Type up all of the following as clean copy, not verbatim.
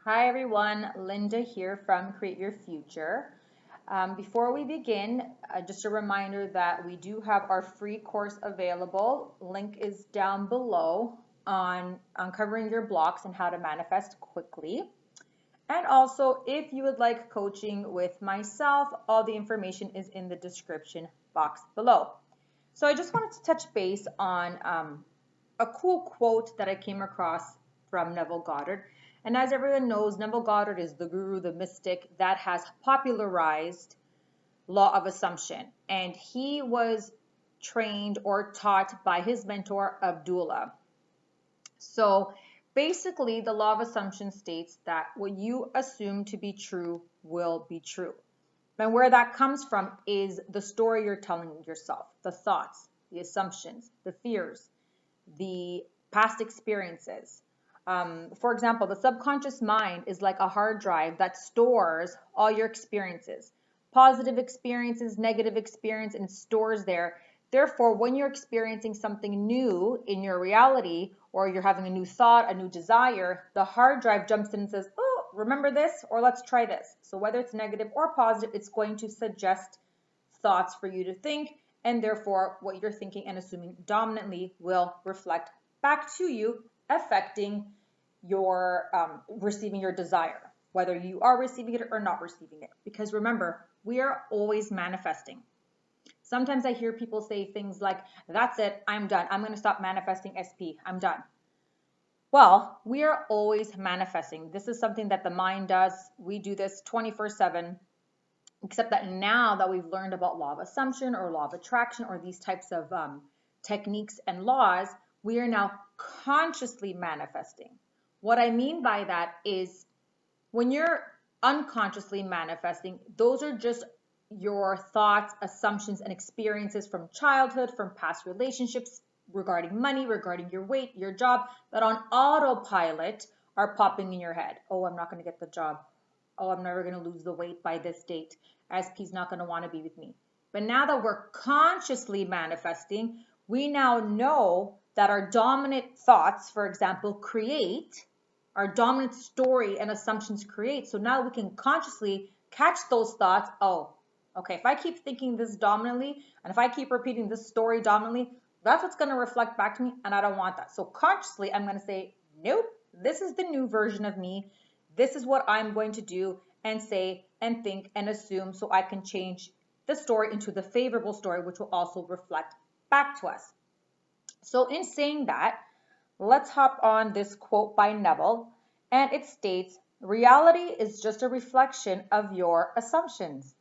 Hi everyone, Linda here from Create Your Future. Before we begin, just a reminder that we do have our free course available. Link is down below on uncovering your blocks and how to manifest quickly. And also, if you would like coaching with myself, all the information is in the description box below. So I just wanted to touch base on a cool quote that I came across from Neville Goddard. And as everyone knows, Neville Goddard is the guru, the mystic that has popularized law of assumption. And he was trained or taught by his mentor, Abdullah. So basically, the law of assumption states that what you assume to be true will be true. And where that comes from is the story you're telling yourself, the thoughts, the assumptions, the fears, the past experiences. For example, the subconscious mind is like a hard drive that stores all your experiences, positive experiences, negative experience, and stores there. Therefore, when you're experiencing something new in your reality, or you're having a new thought, a new desire, the hard drive jumps in and says, oh, remember this, or let's try this. So whether it's negative or positive, it's going to suggest thoughts for you to think, and therefore what you're thinking and assuming dominantly will reflect back to you, affecting your receiving your desire, whether you are receiving it or not receiving it. Because remember, we are always manifesting. Sometimes I hear people say things like, that's it, I'm done. I'm going to stop manifesting SP. I'm done. Well, we are always manifesting. This is something that the mind does. We do this 24/7. Except that now that we've learned about law of assumption or law of attraction or these types of techniques and laws, we are now consciously manifesting. What I mean by that is when you're unconsciously manifesting, those are just your thoughts, assumptions, and experiences from childhood, from past relationships, regarding money, regarding your weight, your job, that on autopilot are popping in your head. Oh, I'm not going to get the job. Oh, I'm never going to lose the weight by this date. SP's not going to want to be with me. But now that we're consciously manifesting, we now know that our dominant thoughts, for example, create, our dominant story and assumptions create. So now we can consciously catch those thoughts. Oh, okay, if I keep thinking this dominantly, and if I keep repeating this story dominantly, that's what's going to reflect back to me, and I don't want that. So consciously, I'm going to say, nope, this is the new version of me. This is what I'm going to do and say and think and assume, so I can change the story into the favorable story, which will also reflect back to us. So in saying that, let's hop on this quote by Neville, and it states, reality is just a reflection of your assumptions.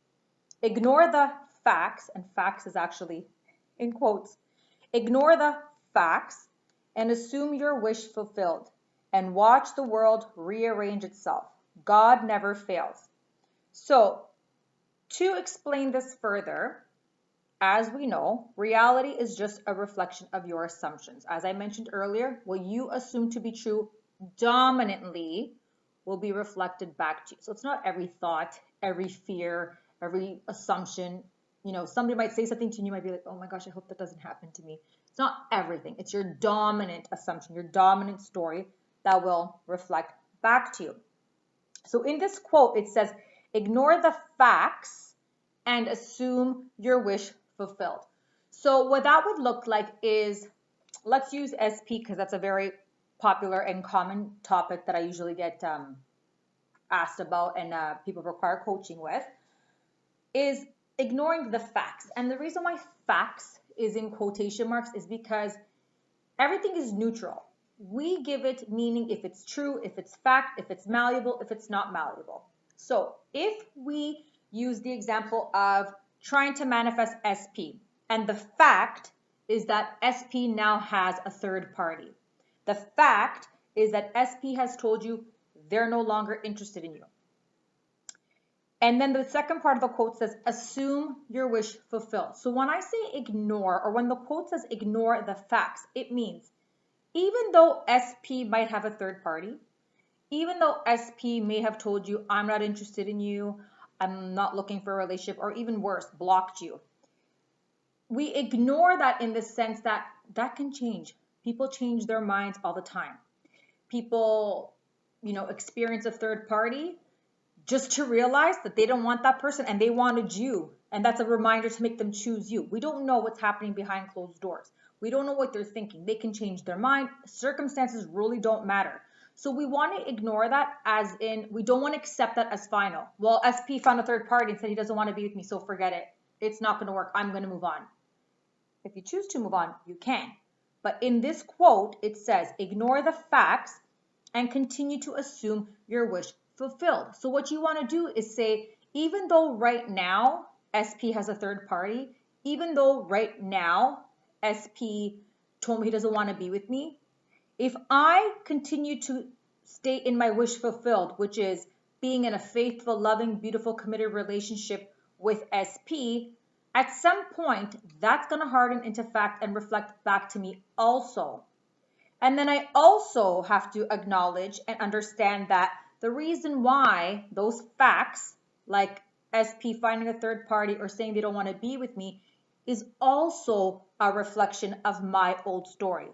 Ignore the facts, and facts is actually in quotes, ignore the facts and assume your wish fulfilled, and watch the world rearrange itself. God never fails. So, to explain this further, as we know, reality is just a reflection of your assumptions. As I mentioned earlier, what you assume to be true dominantly will be reflected back to you. So it's not every thought, every fear, every assumption. You know, somebody might say something to you, you might be like, oh my gosh, I hope that doesn't happen to me. It's not everything. It's your dominant assumption, your dominant story that will reflect back to you. So in this quote, it says, ignore the facts and assume your wish fulfilled. So what that would look like is, let's use SP because that's a very popular and common topic that I usually get asked about and people require coaching with, is ignoring the facts. And the reason why facts is in quotation marks is because everything is neutral. We give it meaning if it's true, if it's fact, if it's malleable, if it's not malleable. So if we use the example of trying to manifest SP, and the fact is that SP now has a third party. The fact is that SP has told you they're no longer interested in you. And then the second part of the quote says, assume your wish fulfilled. So when I say ignore, or when the quote says ignore the facts, it means even though SP might have a third party, even though SP may have told you, I'm not interested in you, I'm not looking for a relationship, or even worse, blocked you, we ignore that in the sense that that can change. People change their minds all the time. People experience a third party just to realize that they don't want that person and they wanted you. And that's a reminder to make them choose you. We don't know what's happening behind closed doors. We don't know what they're thinking. They can change their mind. Circumstances really don't matter. So we want to ignore that, as in we don't want to accept that as final. Well, SP found a third party and said he doesn't want to be with me, so forget it. It's not going to work. I'm going to move on. If you choose to move on, you can. But in this quote, it says, ignore the facts and continue to assume your wish fulfilled. So what you want to do is say, even though right now SP has a third party, even though right now SP told me he doesn't want to be with me, if I continue to stay in my wish fulfilled, which is being in a faithful, loving, beautiful, committed relationship with SP, at some point that's going to harden into fact and reflect back to me also. And then I also have to acknowledge and understand that the reason why those facts, like SP finding a third party or saying they don't want to be with me, is also a reflection of my old story.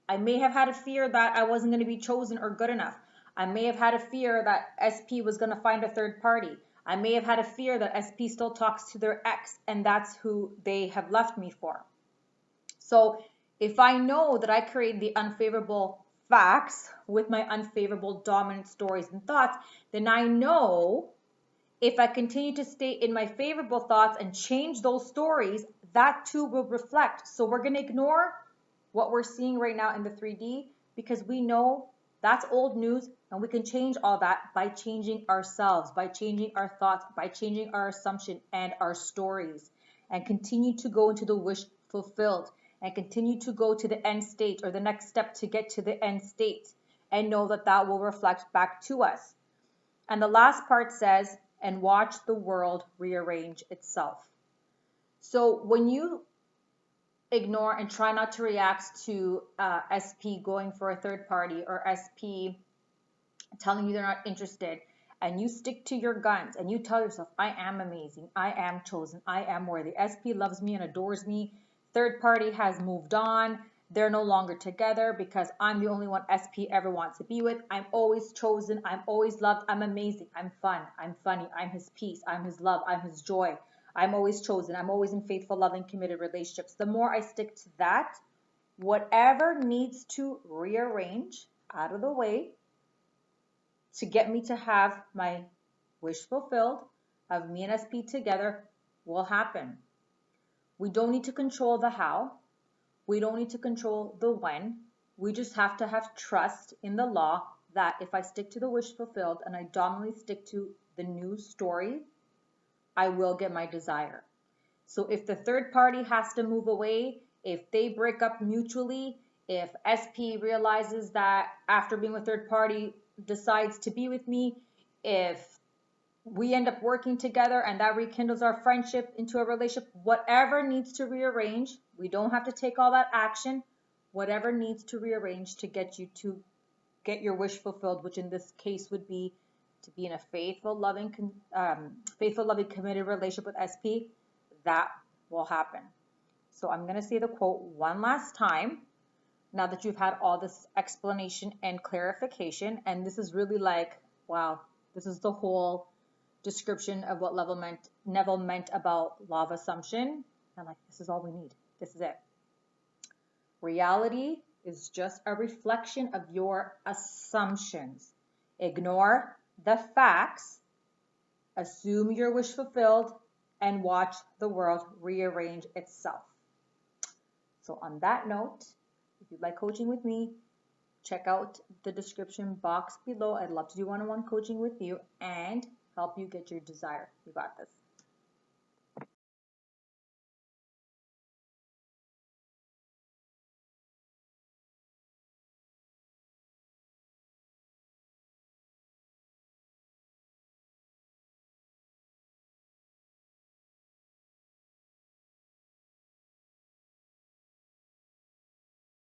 I may have had a fear that I wasn't going to be chosen or good enough. I may have had a fear that SP was going to find a third party. I may have had a fear that SP still talks to their ex and that's who they have left me for. So if I know that I create the unfavorable facts with my unfavorable dominant stories and thoughts, then I know if I continue to stay in my favorable thoughts and change those stories, that too will reflect. So we're going to ignore what we're seeing right now in the 3D because we know that's old news and we can change all that by changing ourselves, by changing our thoughts, by changing our assumption and our stories, and continue to go into the wish fulfilled and continue to go to the end state or the next step to get to the end state and know that that will reflect back to us. And the last part says, and watch the world rearrange itself. So when you ignore and try not to react to SP going for a third party or SP telling you they're not interested, and you stick to your guns and you tell yourself, I am amazing, I am chosen, I am worthy, SP loves me and adores me, third party has moved on, they're no longer together because I'm the only one SP ever wants to be with, I'm always chosen, I'm always loved, I'm amazing, I'm fun, I'm funny, I'm his peace, I'm his love, I'm his joy, I'm always chosen, I'm always in faithful, loving, committed relationships. The more I stick to that, whatever needs to rearrange out of the way to get me to have my wish fulfilled of me and SP together will happen. We don't need to control the how. We don't need to control the when. We just have to have trust in the law that if I stick to the wish fulfilled and I dominantly stick to the new story, I will get my desire. So if the third party has to move away, if they break up mutually, if SP realizes that after being with third party decides to be with me, if we end up working together and that rekindles our friendship into a relationship, whatever needs to rearrange, we don't have to take all that action, whatever needs to rearrange to get you to get your wish fulfilled, which in this case would be to be in a faithful, loving, committed relationship with SP, that will happen. So I'm going to say the quote one last time, now that you've had all this explanation and clarification. And this is really like, wow, this is the whole description of what Neville meant about law of assumption. And like, this is all we need. This is it. Reality is just a reflection of your assumptions. Ignore the facts, assume your wish fulfilled, and watch the world rearrange itself. So on that note, if you'd like coaching with me, check out the description box below. I'd love to do one-on-one coaching with you and help you get your desire. You got this.